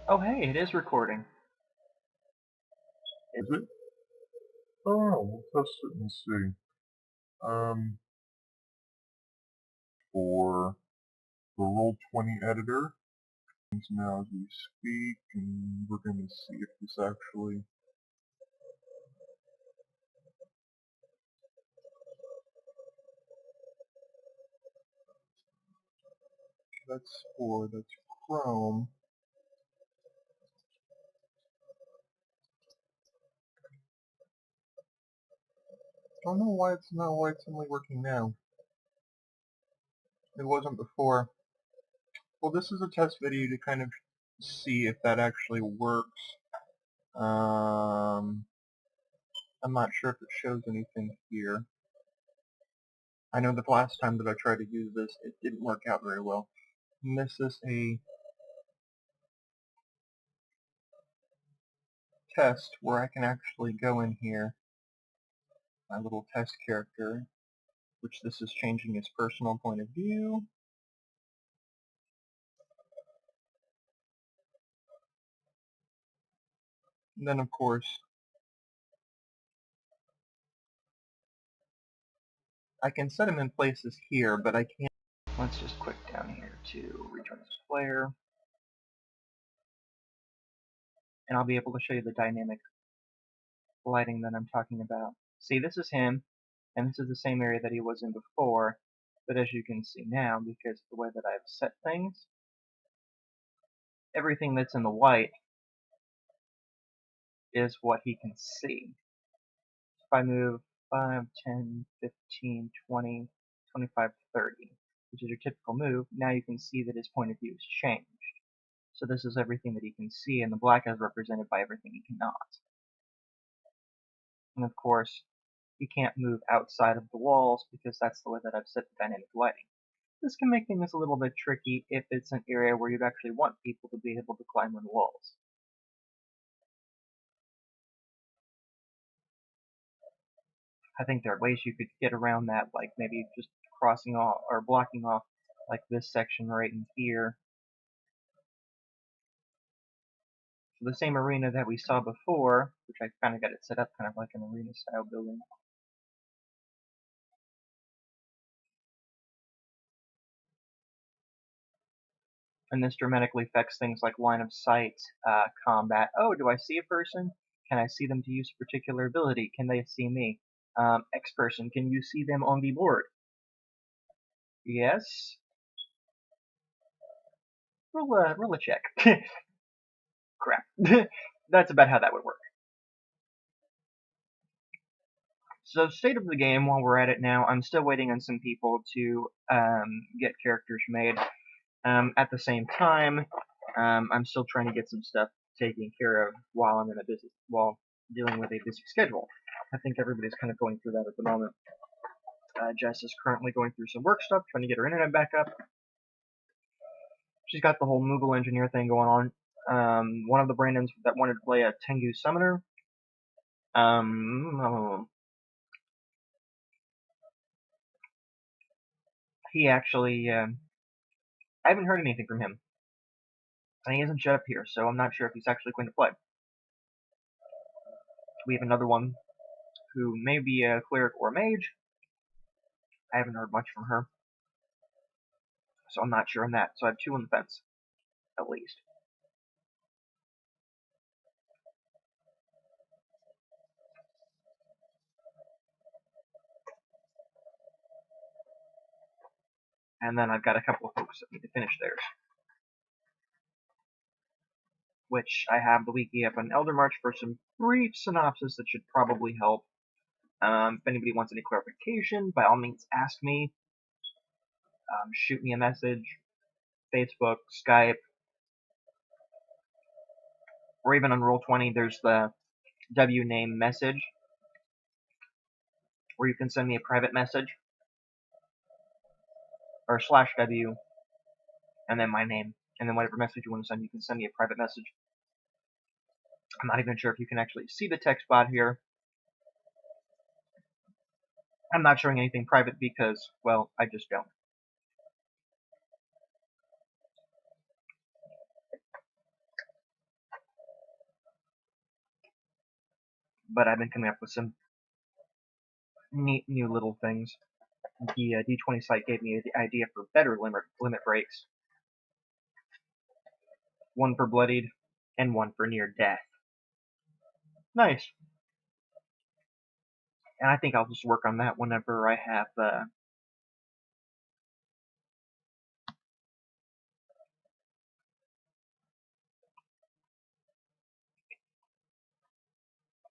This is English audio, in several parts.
Oh hey, it is recording. Is it? Oh, we'll test it and see. For the Roll20 editor, now as we speak, and we're going to see if this actually... That's Chrome. Don't know why it's only working now. It wasn't before. Well, this is a test video to kind of see if that actually works. I'm not sure if it shows anything here. I know the last time that I tried to use this, it didn't work out very well. And this is a test where I can actually go in here, my little test character, which this is changing his personal point of view. And then, of course, I can set him in places here, but I can't. Let's just click down here to return this player, and I'll be able to show you the dynamic lighting that I'm talking about. See, this is him, and this is the same area that he was in before, but as you can see now, because of the way that I've set things, everything that's in the white is what he can see. If I move 5, 10, 15, 20, 25, 30, which is your typical move, now you can see that his point of view has changed. So this is everything that he can see, and the black is represented by everything he cannot. And of course, he can't move outside of the walls because that's the way that I've set the dynamic lighting. This can make things a little bit tricky if it's an area where you'd actually want people to be able to climb on the walls. I think there are ways you could get around that, like maybe just crossing off or blocking off like this section right in here. So the same arena that we saw before, which I kind of got it set up kind of like an arena style building. And this dramatically affects things like line of sight, combat. Oh, do I see a person? Can I see them to use a particular ability? Can they see me? X person, can you see them on the board? Yes. Roll a check. Crap. That's about how that would work. So, state of the game while we're at it now, I'm still waiting on some people to get characters made. At the same time, I'm still trying to get some stuff taken care of while I'm in a busy, while dealing with a busy schedule. I think everybody's kind of going through that at the moment. Jess is currently going through some work stuff, trying to get her internet back up. She's got the whole Moogle engineer thing going on. One of the Brandons that wanted to play a Tengu summoner. He actually, I haven't heard anything from him. And he hasn't shut up here, so I'm not sure if he's actually going to play. We have another one who may be a cleric or a mage. I haven't heard much from her, so I'm not sure on that. So I have two on the fence, at least. And then I've got a couple of folks that need to finish theirs, which I have the wiki up on Elder March for some brief synopsis that should probably help. If anybody wants any clarification, by all means ask me. Shoot me a message, Facebook, Skype, or even on Roll20 there's the W name message, where you can send me a private message, or /W, and then my name, and then whatever message you want to send, you can send me a private message. I'm not even sure if you can actually see the text bot here. I'm not showing anything private because, well, I just don't. but I've been coming up with some neat new little things. The D20 site gave me the idea for better limit breaks. One for bloodied, and one for near death. Nice. And I think I'll just work on that whenever I have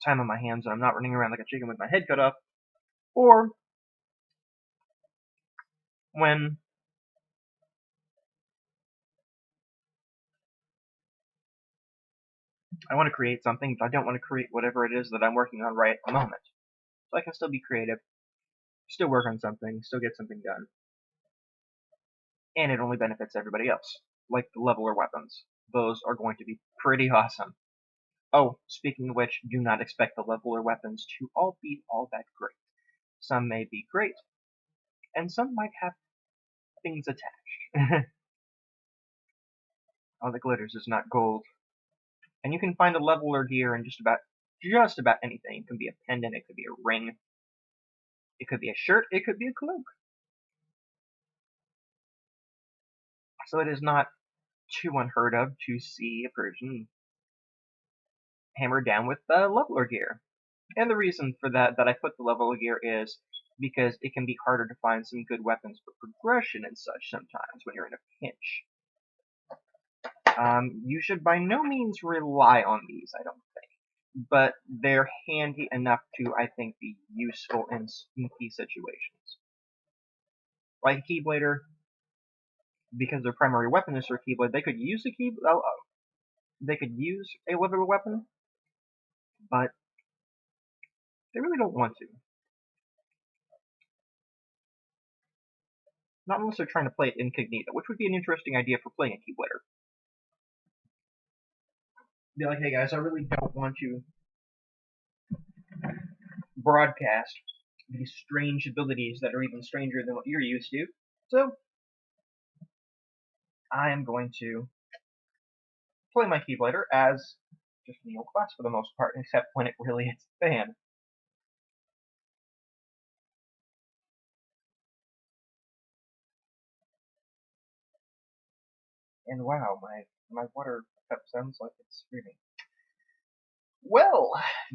time on my hands and I'm not running around like a chicken with my head cut off, or when I want to create something, but I don't want to create whatever it is that I'm working on right at the moment. So I can still be creative, still work on something, still get something done. And it only benefits everybody else, like the leveler weapons. Those are going to be pretty awesome. Oh, speaking of which, do not expect the leveler weapons to all be all that great. Some may be great, and some might have things attached. All the glitters is not gold. And you can find a leveler gear in just about anything. It can be a pendant, it could be a ring, it could be a shirt, it could be a cloak. So it is not too unheard of to see a person hammered down with leveler gear. And the reason for that I put the leveler gear is because it can be harder to find some good weapons for progression and such sometimes when you're in a pinch. You should by no means rely on these, I don't think. But they're handy enough to, I think, be useful in key situations. Like a Keyblader, because their primary weapon is their Keyblade, they could use they could use a level weapon, but they really don't want to. Not unless they're trying to play it incognito, which would be an interesting idea for playing a Keyblader. Be like, hey guys, I really don't want to broadcast these strange abilities that are even stranger than what you're used to. So, I am going to play my Keyblader as just Neo class for the most part, except when it really hits the fan. And wow, my water cup sounds like it's screaming. Well,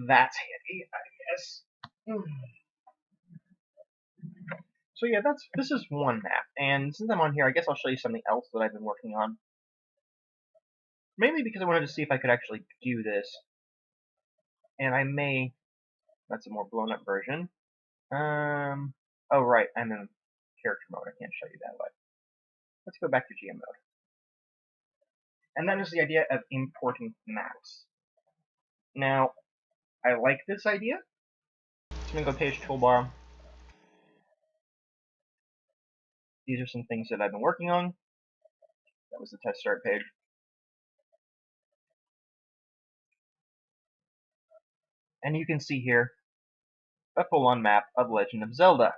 that's handy, I guess. So yeah, this is one map, and since I'm on here, I guess I'll show you something else that I've been working on. Mainly because I wanted to see if I could actually do this, and I may. That's a more blown up version. Oh right, I'm in character mode. I can't show you that way. Let's go back to GM mode, and that is the idea of importing maps. Now, I like this idea. So I'm gonna go page toolbar. These are some things that I've been working on. That was the test start page. And you can see here a full-on map of Legend of Zelda,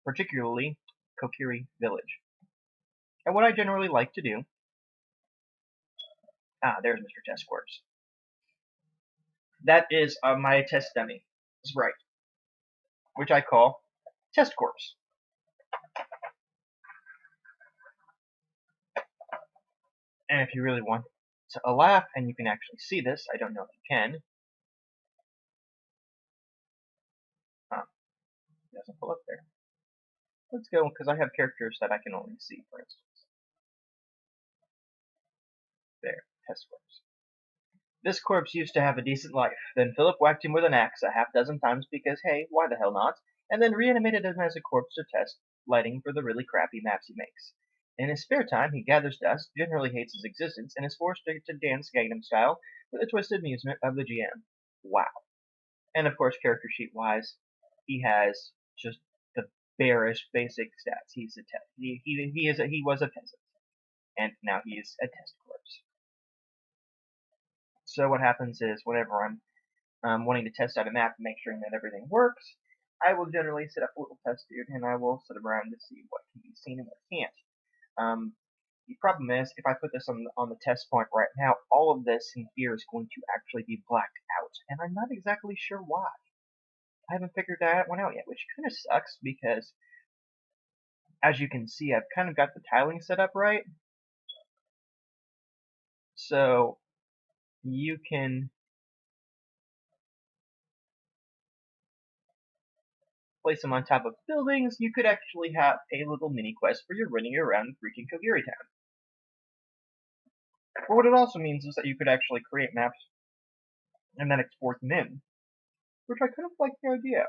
particularly Kokiri Village. And what I generally like to do... there's Mr. Test Corpse. That is my test dummy, right, which I call Test Corpse. And if you really want a laugh, and you can actually see this, I don't know if you can. It doesn't pull up there. Let's go, because I have characters that I can only see, for instance. There, Test Corpse. This corpse used to have a decent life. Then Philip whacked him with an axe a half-dozen times because, hey, why the hell not? And then reanimated him as a corpse to test lighting for the really crappy maps he makes. In his spare time, he gathers dust, generally hates his existence, and is forced to dance Gangnam Style with the twisted amusement of the GM. Wow. And of course, character sheet-wise, he has just the barest basic stats. He's a he was a peasant, and now he is a test corpse. So what happens is, whenever I'm wanting to test out a map and make sure that everything works, I will generally set up a little test dude, and I will sit around to see what can be seen and what can't. The problem is, if I put this on the test point right now, all of this in here is going to actually be blacked out, and I'm not exactly sure why. I haven't figured that one out yet, which kind of sucks because, as you can see, I've kind of got the tiling set up right. So you can place them on top of buildings. You could actually have a little mini quest where you're running around freaking Kogiri Town. But what it also means is that you could actually create maps and then export them in, which I kind of like the idea.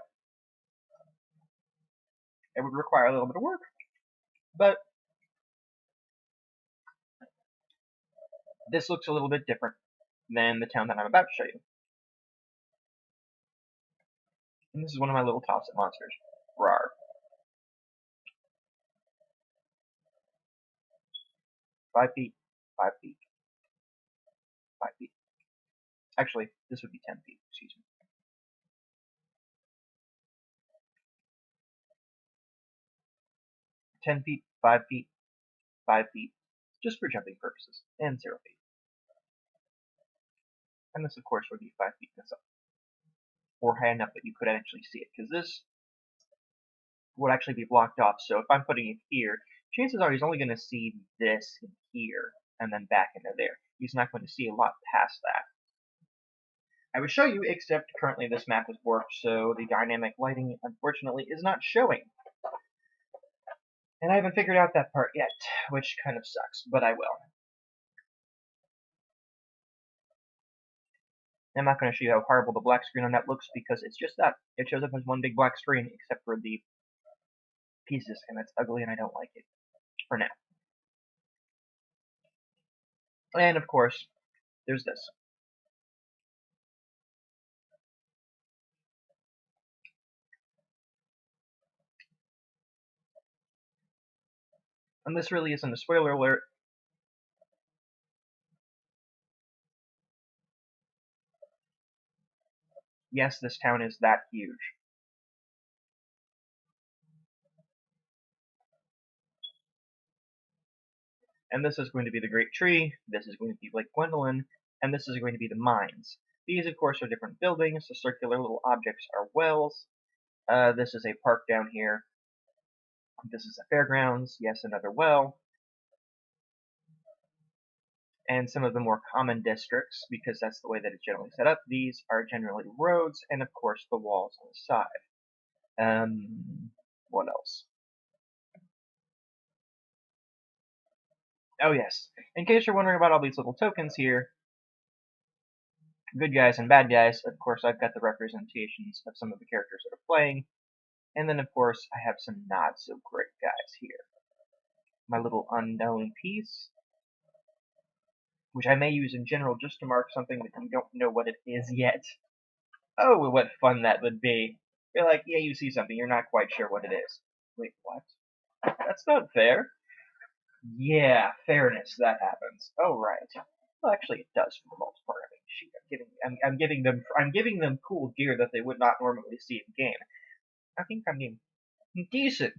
It would require a little bit of work, but this looks a little bit different than the town that I'm about to show you. And this is one of my little toss-it monsters. Rawr. 5 feet, 5 feet, 5 feet. Actually, this would be 10 feet, excuse me. 10 feet, 5 feet, 5 feet, just for jumping purposes, and 0 feet. And this, of course, would be 5 feet this up, or high enough that you could actually see it, because this would actually be blocked off. So if I'm putting it here, chances are he's only going to see this here, and then back into there. He's not going to see a lot past that. I would show you, except currently this map is warped, so the dynamic lighting, unfortunately, is not showing. And I haven't figured out that part yet, which kind of sucks, but I will. I'm not going to show you how horrible the black screen on that looks, because it's just that. It shows up as one big black screen, except for the pieces, and it's ugly and I don't like it. For now. And, of course, there's this. And this really isn't a spoiler alert. Yes, this town is that huge. And this is going to be the Great Tree, this is going to be Lake Gwendolyn, and this is going to be the mines. These, of course, are different buildings. The circular little objects are wells. This is a park down here. This is a fairgrounds. Yes, another well. And some of the more common districts, because that's the way that it's generally set up, these are generally roads, and of course the walls on the side. What else? Oh yes, in case you're wondering about all these little tokens here, good guys and bad guys, of course I've got the representations of some of the characters that are playing, and then of course I have some not so great guys here. My little unknown piece, which I may use in general just to mark something that you don't know what it is yet. Oh, what fun that would be. You're like, yeah, you see something, you're not quite sure what it is. Wait, what? That's not fair. Yeah, fairness, that happens. Oh, right. Well, actually, it does for the most part. I mean, shoot, I'm giving them cool gear that they would not normally see in game. I think I'm doing decent,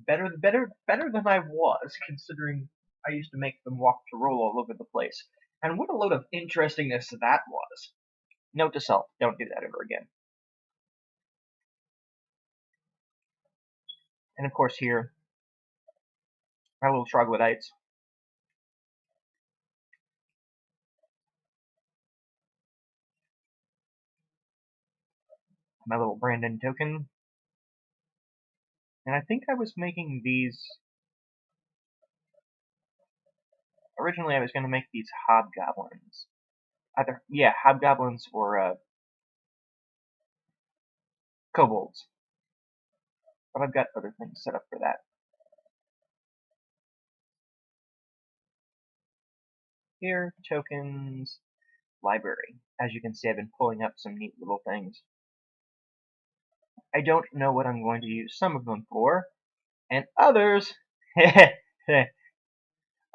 better than I was, considering I used to make them walk to roll all over the place. And what a load of interestingness that was. Note to self: don't do that ever again. And of course, here, my little troglodytes. My little Brandon token. And I think I was making these. Originally, I was going to make these hobgoblins. Yeah, hobgoblins or kobolds. But I've got other things set up for that. Here, tokens, library. As you can see, I've been pulling up some neat little things. I don't know what I'm going to use some of them for, and others,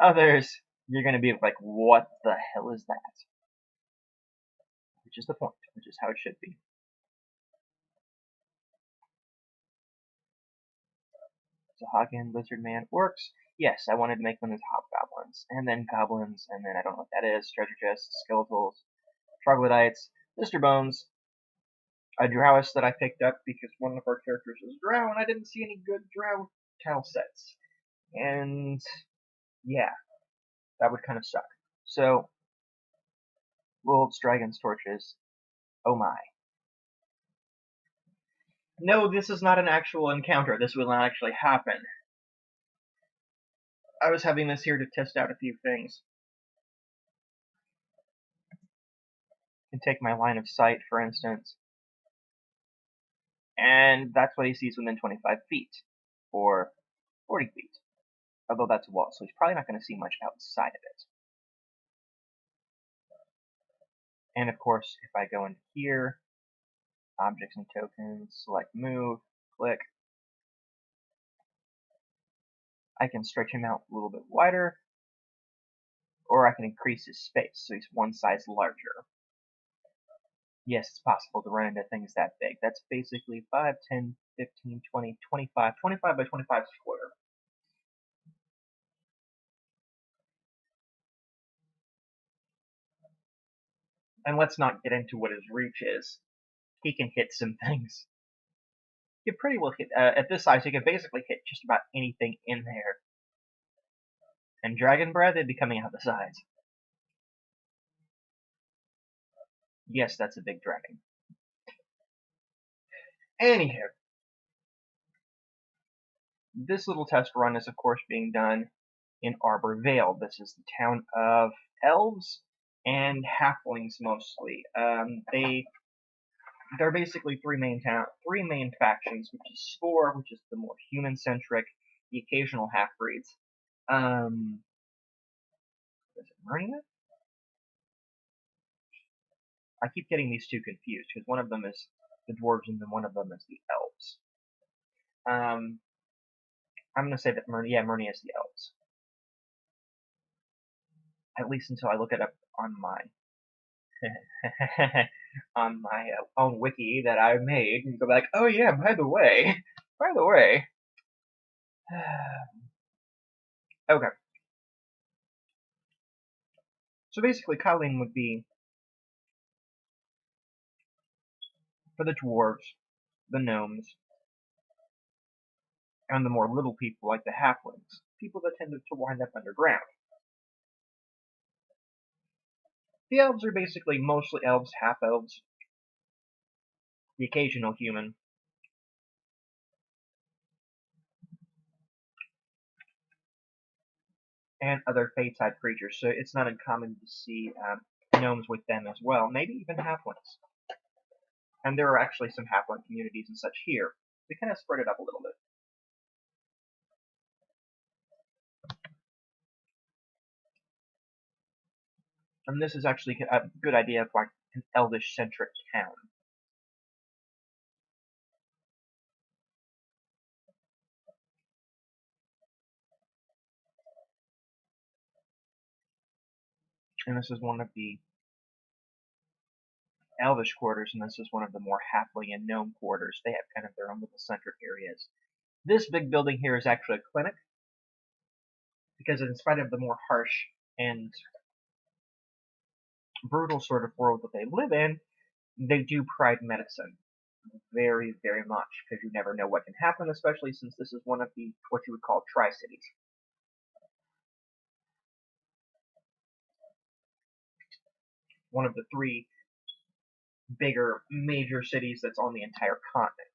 others, you're going to be like, what the hell is that? Which is the point, which is how it should be. So Hagen, Lizard Man, Orcs. Yes, I wanted to make them as hobgoblins, and then goblins, and then I don't know what that is, treasure chests, skeletals, troglodytes, Mr. Bones, a Drowist that I picked up because one of our characters was Drow, and I didn't see any good Drow tile sets. And yeah, that would kind of suck. So, wolves, dragons, torches, oh my. No, this is not an actual encounter. This will not actually happen. I was having this here to test out a few things. I can take my line of sight, for instance, and that's what he sees within 25 feet, or 40 feet. Although that's a wall, so he's probably not going to see much outside of it. And of course, if I go into here, objects and tokens, select move, click, I can stretch him out a little bit wider, or I can increase his space so he's one size larger. Yes, it's possible to run into things that big. That's basically 5, 10, 15, 20, 25, 25 by 25 square. And let's not get into what his reach is. He can hit some things. He pretty well hit, at this size, he can basically hit just about anything in there. And Dragon Breath, they'd be coming out the sides. Yes, that's a big dragon. Anywho, this little test run is of course being done in Arbor Vale. This is the town of elves and halflings mostly. They're basically three main factions, which is Spore, which is the more human-centric, the occasional half-breeds. Is it Murnia? I keep getting these two confused, because one of them is the dwarves and then one of them is the elves. I'm going to say that Murnia is the elves. At least until I look it up on my on my own wiki that I made and go like, oh yeah, by the way. Okay. So basically, Colleen would be for the dwarves, the gnomes, and the more little people like the halflings, people that tended to wind up underground. The elves are basically mostly elves, half-elves, the occasional human, and other Fey-type creatures, so it's not uncommon to see gnomes with them as well, maybe even halflings. And there are actually some halfling communities and such here. We kind of spread it up a little bit. And this is actually a good idea of like an elvish-centric town. And this is one of the elvish quarters, and this is one of the more halfling and gnome quarters. They have kind of their own little centric areas. This big building here is actually a clinic, because in spite of the more harsh and brutal sort of world that they live in, they do pride medicine very, very much, because you never know what can happen, especially since this is one of the, what you would call, tri-cities. One of the three bigger, major cities that's on the entire continent,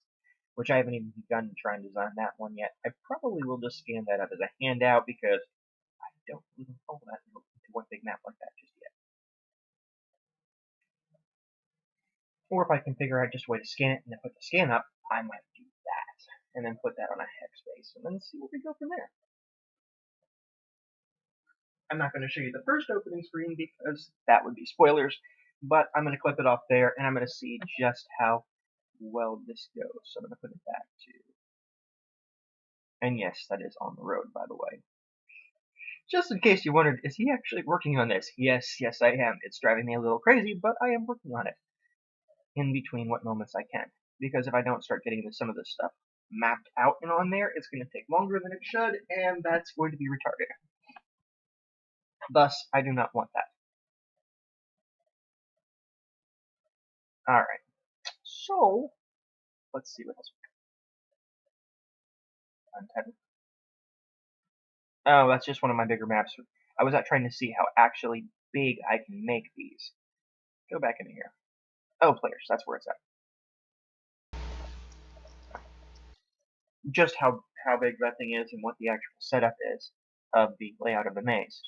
which I haven't even begun to try and design that one yet. I probably will just scan that up as a handout, because I don't even hold that into one big map like that just yet. Or if I can figure out just a way to scan it and then put the scan up, I might do that. And then put that on a hex base, and then see where we go from there. I'm not going to show you the first opening screen because that would be spoilers, but I'm going to clip it off there, and I'm going to see just how well this goes. So I'm going to put it back to... And yes, that is on the road, by the way. Just in case you wondered, is he actually working on this? Yes, I am. It's driving me a little crazy, but I am working on it. In between what moments I can. Because if I don't start getting into some of this stuff, mapped out and on there, it's going to take longer than it should, and that's going to be retarded. Thus, I do not want that. Alright, so, let's see what else we got. Untethered. Oh, that's just one of my bigger maps. I was out trying to see how actually big I can make these. Go back into here. Oh, players, that's where it's at. Just how big that thing is and what the actual setup is of the layout of the maze.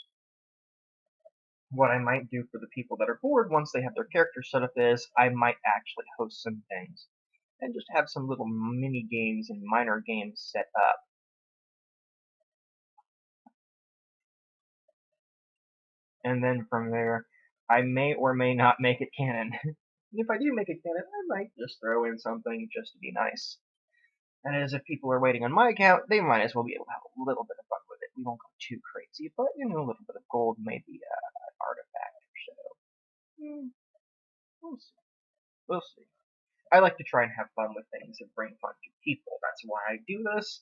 What I might do for the people that are bored once they have their characters set up is I might actually host some things and just have some little mini games and minor games set up. And then from there, I may or may not make it canon. And if I do make it canon, I might just throw in something just to be nice. That is, if people are waiting on my account, they might as well be able to have a little bit of fun with it. We won't go too crazy, but a little bit of gold may be an artifact or so. We'll see. We'll see. I like to try and have fun with things and bring fun to people. That's why I do this.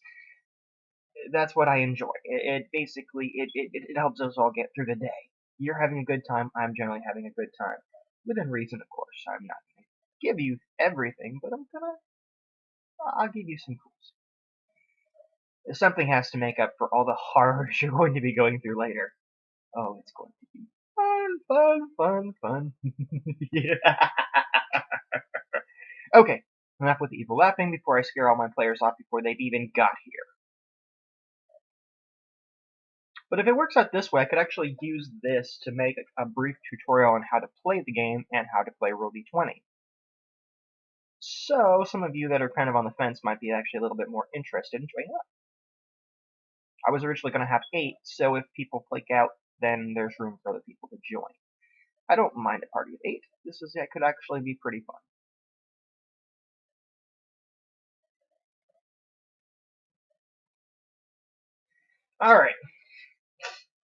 That's what I enjoy. It basically it helps us all get through the day. You're having a good time. I'm generally having a good time, within reason, of course. I'm not gonna give you everything, but I'll give you some clues. Something has to make up for all the horrors you're going to be going through later. Oh, it's going to be fun. Yeah. Okay, enough with the evil laughing before I scare all my players off before they've even got here. But if it works out this way, I could actually use this to make a brief tutorial on how to play the game and how to play Rolld20. So, some of you that are kind of on the fence might be actually a little bit more interested in joining up. I was originally going to have 8, so if people flake out, then there's room for other people to join. I don't mind a party of 8. It could actually be pretty fun. Alright,